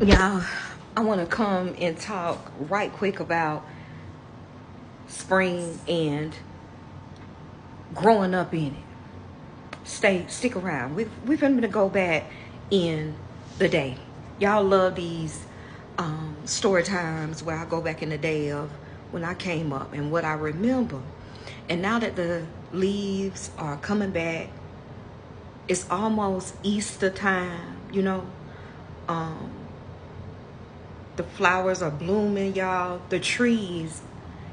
Y'all, I want to come and talk right quick about spring and growing up in it. Stick around. We're going to go back in the day. Y'all love these story times where I go back in the day of when I came up and what I remember. And now that the leaves are coming back, it's almost Easter time, you know. The flowers are blooming, y'all. The trees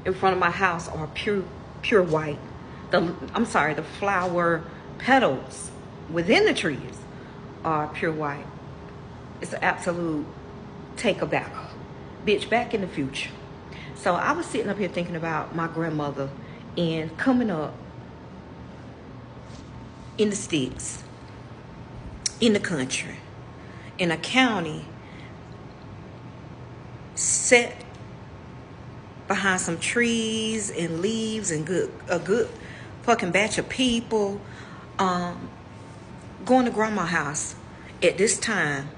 in front of my house are pure white. The flower petals within the trees are pure white. It's an absolute take a back, bitch, back in the future. So I was sitting up here thinking about my grandmother and coming up in the sticks, in the country, in a county set behind some trees and leaves and a good fucking batch of people, going to grandma's house. At this time,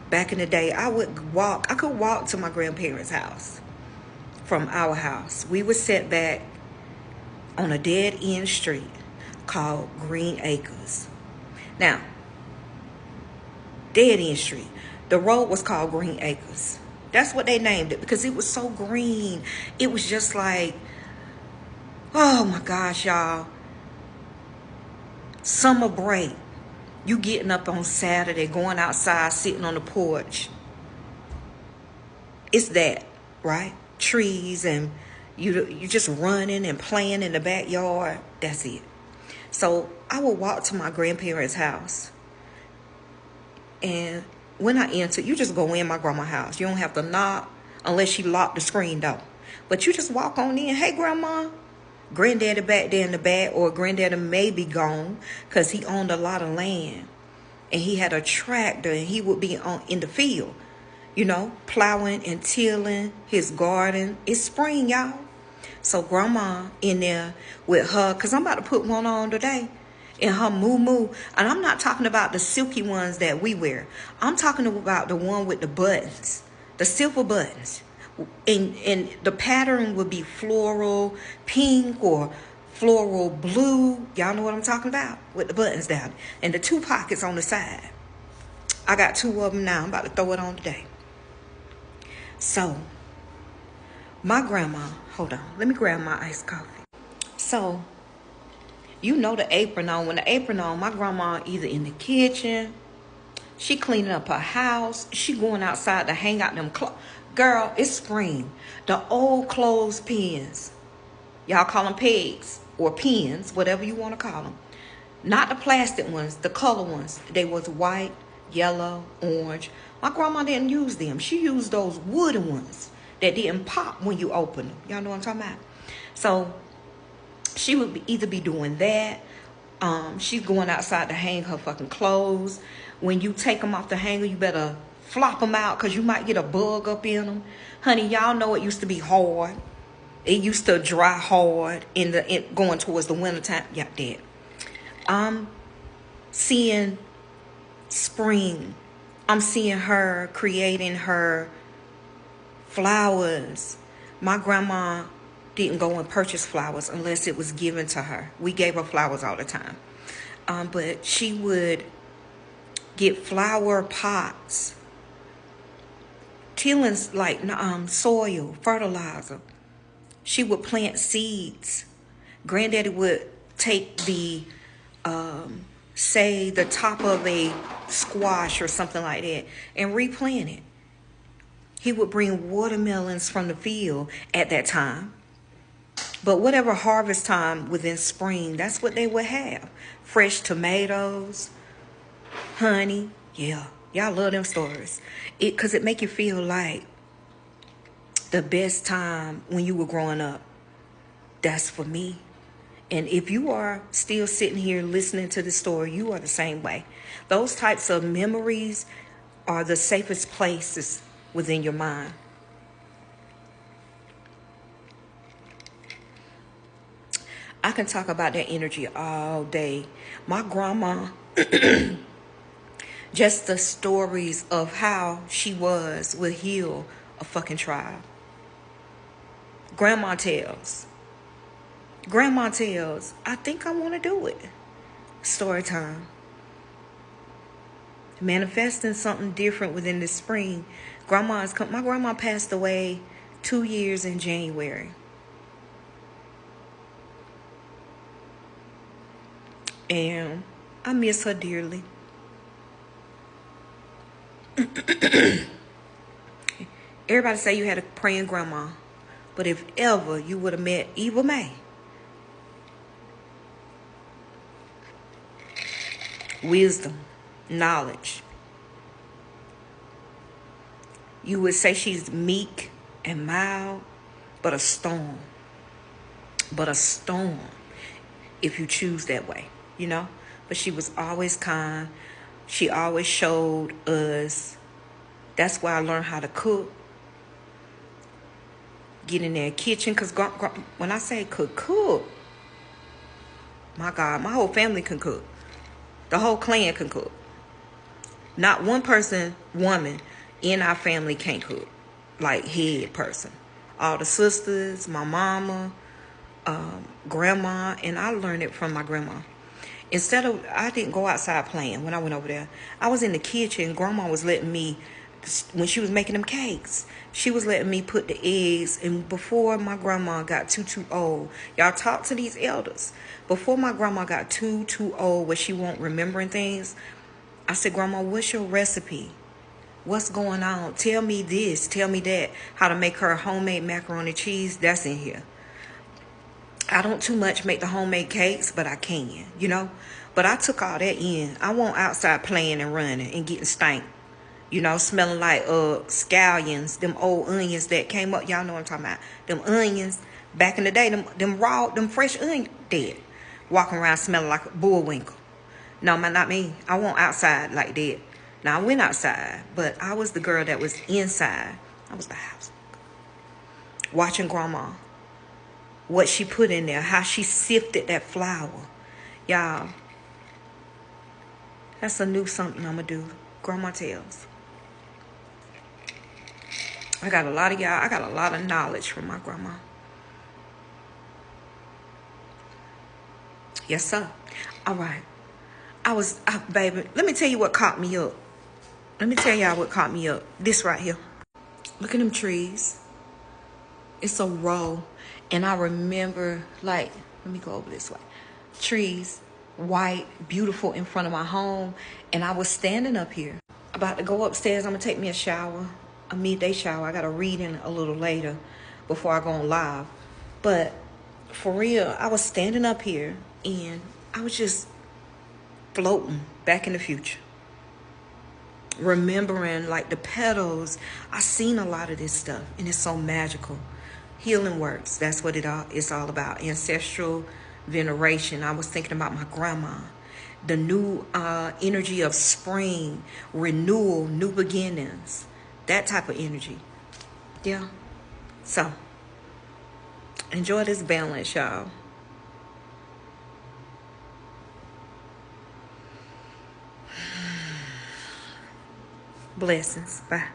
back in the day, I could walk to my grandparents' house from our house. We were set back on a dead end street called Green Acres. Now, dead end street. The road was called Green Acres. That's what they named it because it was so green. It was just like, oh my gosh, y'all. Summer break. You getting up on Saturday, going outside, sitting on the porch. It's that, right? Trees and you just running and playing in the backyard. That's it. So I would walk to my grandparents' house. And when I enter, you just go in my grandma's house. You don't have to knock unless she locked the screen door. But you just walk on in. Hey, grandma. Granddaddy back there in the back, or granddaddy may be gone because he owned a lot of land. And he had a tractor and he would be in the field, you know, plowing and tilling his garden. It's spring, y'all. So grandma in there with her, because I'm about to put one on today, in her moo-moo. And I'm not talking about the silky ones that we wear. I'm talking about the one with the buttons, the silver buttons. And the pattern would be floral pink or floral blue. Y'all know what I'm talking about? With the buttons down. And the 2 pockets on the side. I got 2 of them now. I'm about to throw it on today. So, my grandma, hold on. Let me grab my iced coffee. So, you know the apron on. When the apron on, my grandma either in the kitchen, she cleaning up her house, she going outside to hang out them clothes. Girl, it's spring. The old clothespins, y'all call them pegs or pins, whatever you want to call them. Not the plastic ones, the color ones. They was white, yellow, orange. My grandma didn't use them. She used those wooden ones that didn't pop when you open them. Y'all know what I'm talking about? So she would either be doing that. She's going outside to hang her fucking clothes. When you take them off the hanger, you better flop them out because you might get a bug up in them. Honey, y'all know it used to be hard. It used to dry hard going towards the winter time. Yeah, that. I'm seeing spring. I'm seeing her creating her flowers. My grandma didn't go and purchase flowers unless it was given to her. We gave her flowers all the time. But she would get flower pots, tillings like soil, fertilizer. She would plant seeds. Granddaddy would take the, say, the top of a squash or something like that and replant it. He would bring watermelons from the field at that time. But whatever harvest time within spring, that's what they would have. Fresh tomatoes, honey. Yeah, y'all love them stories. Because it make you feel like the best time when you were growing up. That's for me. And if you are still sitting here listening to the story, you are the same way. Those types of memories are the safest places within your mind. I can talk about that energy all day. My grandma, Just the stories of how she was will heal a fucking tribe. Grandma tells. Grandma tells, I think I want to do it. Story time. Manifesting something different within the spring. My grandma passed away 2 years in January. And I miss her dearly. Everybody say you had a praying grandma. But if ever you would have met Eva Mae, wisdom, knowledge, you would say she's meek and mild, but a storm. But a storm, if you choose that way, you know. But she was always kind. She always showed us. That's why I learned how to cook. Get in their kitchen, because when I say cook, my God, my whole family can cook. The whole clan can cook. Not one woman in our family can't cook, like head person. All the sisters, my mama, grandma, and I learned it from my grandma. I didn't go outside playing when I went over there. I was in the kitchen. Grandma was letting me, when she was making them cakes, she was letting me put the eggs. And before my grandma got too old, y'all talk to these elders. Before my grandma got too old where she won't remembering things, I said, Grandma, what's your recipe? What's going on? Tell me this, tell me that. How to make her homemade macaroni and cheese, that's in here. I don't too much make the homemade cakes, but I can, you know. But I took all that in. I won't outside playing and running and getting stank. You know, smelling like scallions, them old onions that came up. Y'all know what I'm talking about. Them onions, back in the day, them fresh onions, dead. Walking around smelling like a bullwinkle. No, man, not me. I won't outside like that. Now, I went outside, but I was the girl that was inside. I was the house. Watching Grandma. What she put in there, how she sifted that flour. Y'all, that's a new something I'm going to do. Grandma tells. I got a lot of knowledge from my grandma. Yes, sir. All right. Baby, let me tell you what caught me up. Let me tell y'all what caught me up. This right here. Look at them trees. It's so raw. And I remember, like, let me go over this way. Trees, white, beautiful in front of my home. And I was standing up here. About to go upstairs. I'm going to take me a shower. A midday shower. I got a reading a little later before I go on live. But for real, I was standing up here. And I was just floating back in the future. Remembering, like, the petals. I seen a lot of this stuff. And it's so magical. Healing works. That's what it's all about. Ancestral veneration. I was thinking about my grandma. The new energy of spring, renewal, new beginnings. That type of energy. Yeah. So, enjoy this balance, y'all. Blessings. Bye.